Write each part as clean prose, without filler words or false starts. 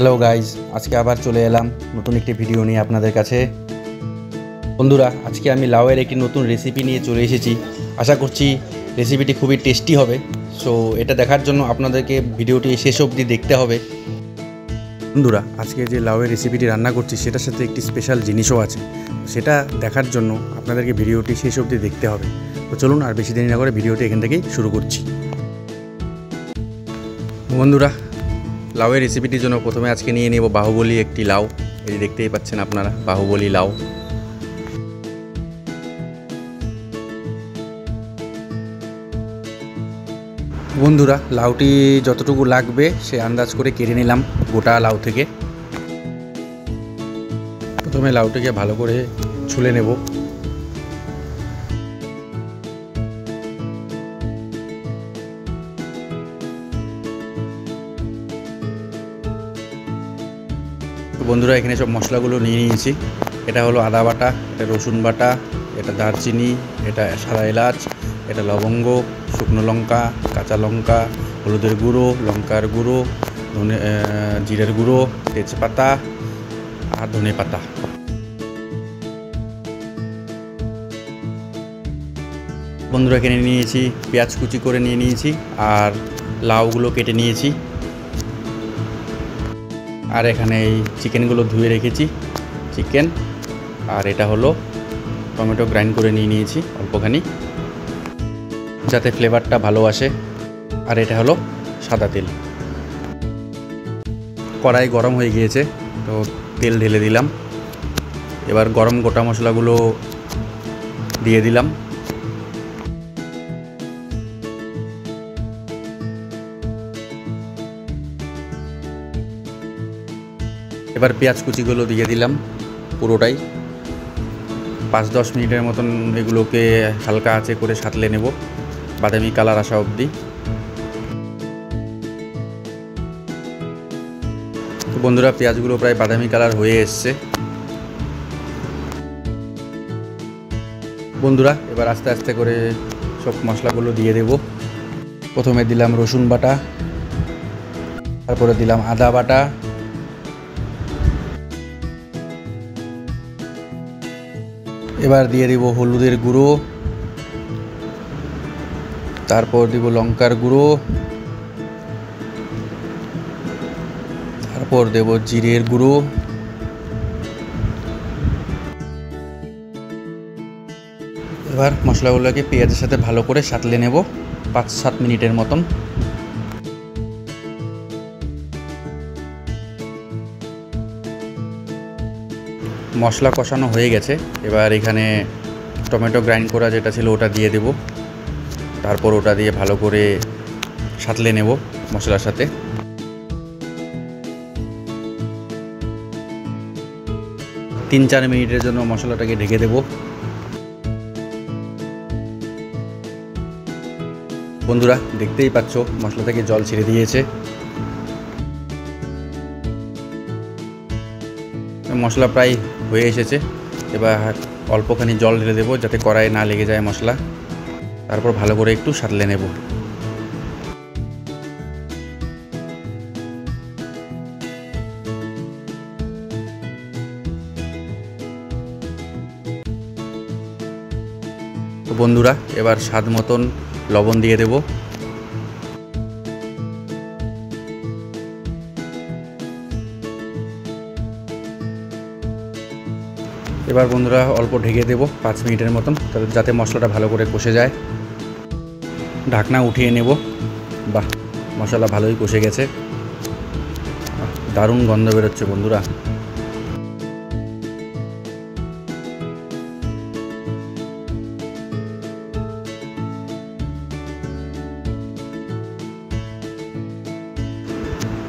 Hello guys, আজকে আবার চলে এলাম নতুন একটি ভিডিও নিয়ে আপনাদের কাছে। বন্ধুরা, আজকে আমি লাউয়ের একটি নতুন রেসিপি নিয়ে চলে এসেছি। আশা করছি রেসিপিটি খুবই টেস্টি হবে। সো এটা দেখার জন্য আপনাদেরকে ভিডিওটি শেষ অবধি দেখতে হবে। বন্ধুরা, আজকে যে লাউয়ের রেসিপিটি রান্না করছি সেটার সাথে একটি স্পেশাল জিনিসও আছে। সেটা দেখার জন্য আপনাদেরকে ভিডিওটি শেষ অবধি দেখতে হবে। তো চলুন আর বেশি দেরি না করে ভিডিওটি এখান থেকেই শুরু করছি। বন্ধুরা, লাউয়ের রেসিপিটির জন্য প্রথমে আজকে নিয়ে নেব বাহুবলী একটি লাউ। এই দেখতেই পাচ্ছেন আপনারা, বাহুবলী লাউ। বন্ধুরা, লাউটি যতটুকু লাগবে সে আন্দাজ করে কেটে নিলাম গোটা লাউ থেকে। প্রথমে লাউটিকে ভালো করে ছুলে নেব। বন্ধুরা, এখানে সব মশলাগুলো নিয়ে নিয়েছি। এটা হলো আদা বাটা, এটা রসুন বাটা, এটা দারচিনি, এটা সাদা এলাচ, এটা লবঙ্গ, শুকনো লঙ্কা, কাঁচা লঙ্কা, হলুদের গুঁড়ো, লঙ্কার গুঁড়ো, জিরের গুঁড়ো, তেজপাতা আর ধনে পাতা। বন্ধুরা, এখানে নিয়েছি পেঁয়াজ কুচি করে নিয়ে নিয়েছি আর লাউগুলো কেটে নিয়েছি। আর এখানে এই চিকেনগুলো ধুয়ে রেখেছি, চিকেন। আর এটা হলো টমেটো গ্রাইন্ড করে নিয়ে নিয়েছি অল্পখানি, যাতে ফ্লেভারটা ভালো আসে। আর এটা হলো সাদা তেল। কড়াই গরম হয়ে গিয়েছে, তো তেল ঢেলে দিলাম। এবার গরম গোটা মশলাগুলো দিয়ে দিলাম। এবার পেঁয়াজ কুচিগুলো দিয়ে দিলাম পুরোটাই। 5-10 মিনিটের মতন এগুলোকে হালকা আঁচে করে সাঁতলে নেব, বাদামি কালার আসা অবধি। তো বন্ধুরা, পেঁয়াজগুলো প্রায় বাদামি কালার হয়ে এসছে। বন্ধুরা, এবার আস্তে আস্তে করে সব মশলাগুলো দিয়ে দেব। প্রথমে দিলাম রসুন বাটা, তারপরে দিলাম আদা বাটা, এবার দিয়ে দিব হলুদের গুঁড়ো, তারপর দিব লঙ্কার গুঁড়ো, তারপর দেব জিরের গুঁড়ো। এবার মশলাগুলোকে পেঁয়াজের সাথে ভালো করে সাঁতলে নেব 5-7 মিনিটের মতন। মশলা কষানো হয়ে গেছে। এবার এখানে টমেটো গ্রাইন্ড করা যেটা ছিল ওটা দিয়ে দেব। তারপর ওটা দিয়ে ভালো করে সাঁতলে নেব মশলার সাথে। তিন 4 মিনিটের জন্য মশলাটাকে ঢেকে দেব। বন্ধুরা, দেখতেই পাচ্ছ মশলা থেকে জল ছেড়ে দিয়েছে। মশলা প্রায় হয়ে এসেছে। এবার অল্পখানি জল ঢেলে দেবো যাতে কড়াইয়ে না লেগে যায় মশলা। তারপর ভালো করে একটু সাঁতলে নেব। তো বন্ধুরা, এবার স্বাদ মতন লবণ দিয়ে দেব। এবার বন্ধুরা অল্প ঢেকে দেব 5 মিনিটের মতন, যাতে মশলাটা ভালো করে কষে যায়। ঢাকনা উঠিয়ে নেব। বাহ, মশলা ভালোই কষে গেছে, দারুণ গন্ধ বেরোচ্ছে বন্ধুরা।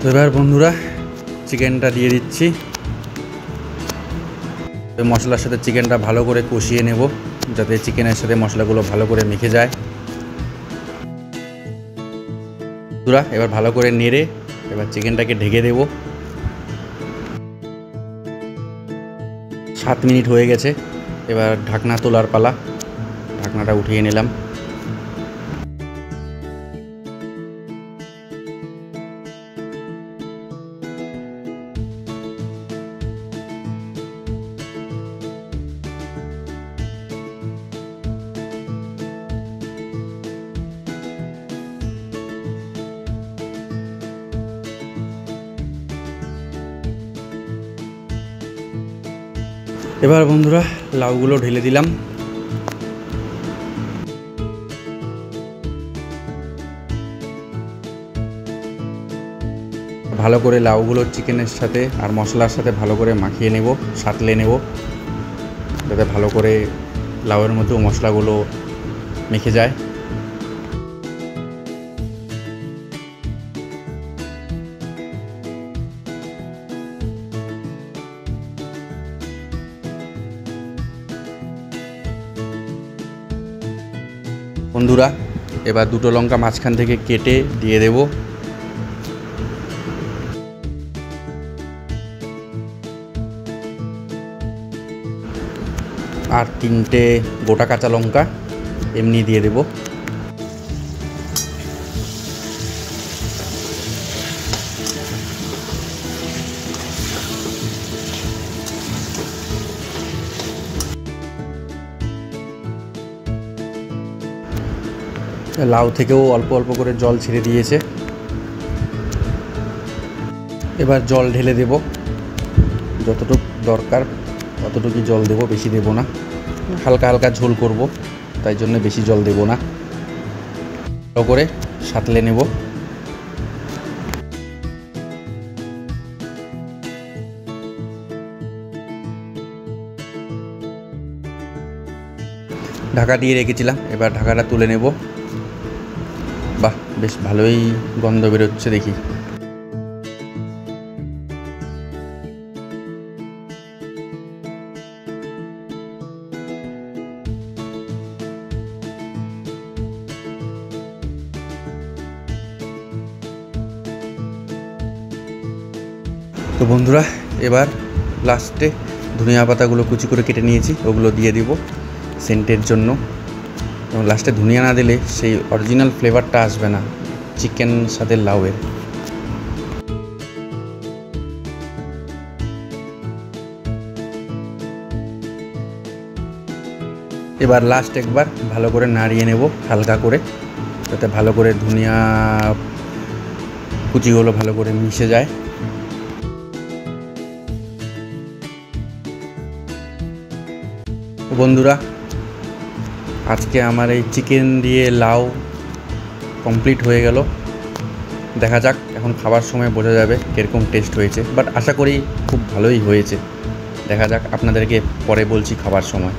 তো এবার বন্ধুরা চিকেনটা দিয়ে দিচ্ছি। মশলার সাথে চিকেনটা ভালো করে কষিয়ে নেব, যাতে চিকেনের সাথে মশলাগুলো ভালো করে মেখে যায়। বন্ধুরা, এবার ভালো করে নেড়ে এবার চিকেনটাকে ঢেকে দেব। 7 মিনিট হয়ে গেছে। এবার ঢাকনা তোলার পালা। ঢাকনাটা উঠিয়ে নিলাম। এবার বন্ধুরা লাউগুলো ঢেলে দিলাম। ভালো করে লাউগুলো চিকেনের সাথে আর মশলার সাথে ভালো করে মাখিয়ে নেব, সাঁতলে নেব, যাতে ভালো করে লাউয়ের মধ্যেও মশলাগুলো মেখে যায়। বন্ধুরা এবার দুটো লঙ্কা মাঝখান থেকে কেটে দিয়ে দেব। আর 3টে গোটা কাঁচা লঙ্কা এমনি দিয়ে দেব। লাউ থেকেও অল্প অল্প করে জল ছেড়ে দিয়েছে। এবার জল ঢেলে দেব, যতটুকু দরকার ততটুকুই জল দেব, বেশি দেব না। হালকা হালকা ঝোল করব, তাই জন্য বেশি জল দেব না। ভালো করে সাঁতলে নেব। ঢাকা দিয়ে রেখেছিলাম, এবার ঢাকাটা তুলে নেব। বাহ, বেশ ভালোই গন্ধ বেরোচ্ছে দেখি। তো বন্ধুরা এবার লাস্টে ধনিয়া পাতাগুলো কুচি করে কেটে নিয়েছি, ওগুলো দিয়ে দিব সেন্টের জন্য। এবং লাস্টে ধনিয়া না দিলে সেই অরিজিনাল ফ্লেভারটা আসবে না চিকেন সাথে লাউয়ের। এবার লাস্ট একবার ভালো করে নাড়িয়ে নেব হালকা করে, যাতে ভালো করে ধনিয়া কুচিগুলো ভালো করে মিশে যায়। বন্ধুরা আজকে আমার এই চিকেন দিয়ে লাউ কমপ্লিট হয়ে গেল। দেখা যাক, এখন খাবার সময় বোঝা যাবে কীরকম টেস্ট হয়েছে, বাট আশা করি খুব ভালোই হয়েছে। দেখা যাক, আপনাদেরকে পরে বলছি খাবার সময়।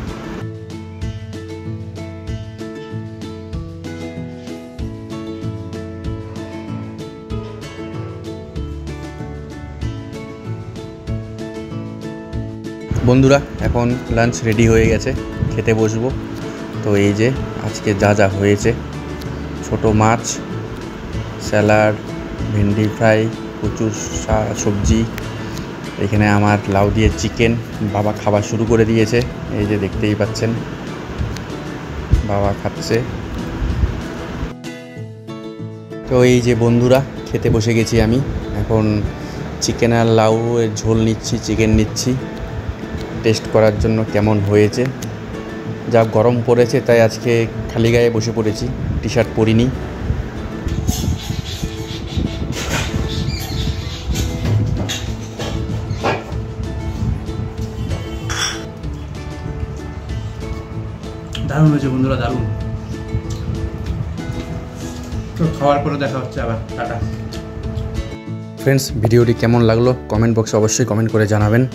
বন্ধুরা এখন লাঞ্চ রেডি হয়ে গেছে, খেতে বসবো। তো এই যে আজকে যা যা হয়েছে, ছোট মাছ, স্যালাড, ভেন্ডি ফ্রাই, প্রচুর সবজি, এখানে আমার লাউ দিয়ে চিকেন। বাবা খাবার শুরু করে দিয়েছে, এই যে দেখতেই পাচ্ছেন বাবা খাচ্ছে। তো এই যে বন্ধুরা খেতে বসে গেছি আমি। এখন চিকেন আর লাউ এর ঝোল নিচ্ছি, চিকেন নিচ্ছি টেস্ট করার জন্য কেমন হয়েছে। যা গরম পড়েছে তাই আজকে খালি গায়ে বসে পড়েছি, টি শার্ট পরিনি। দারুণ হয়েছে বন্ধুরা, দারুণ। তো খাওয়ার পরে দেখা হচ্ছে আবার, টাটা। ফ্রেন্ডস, ভিডিওটি কেমন লাগলো কমেন্ট বক্সে অবশ্যই কমেন্ট করে জানাবেন।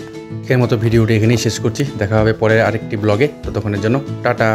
এর মতো ভিডিওটি এখানেই শেষ করছি, দেখা হবে পরের আরেকটি ব্লগে। ততক্ষণের জন্য টাটা।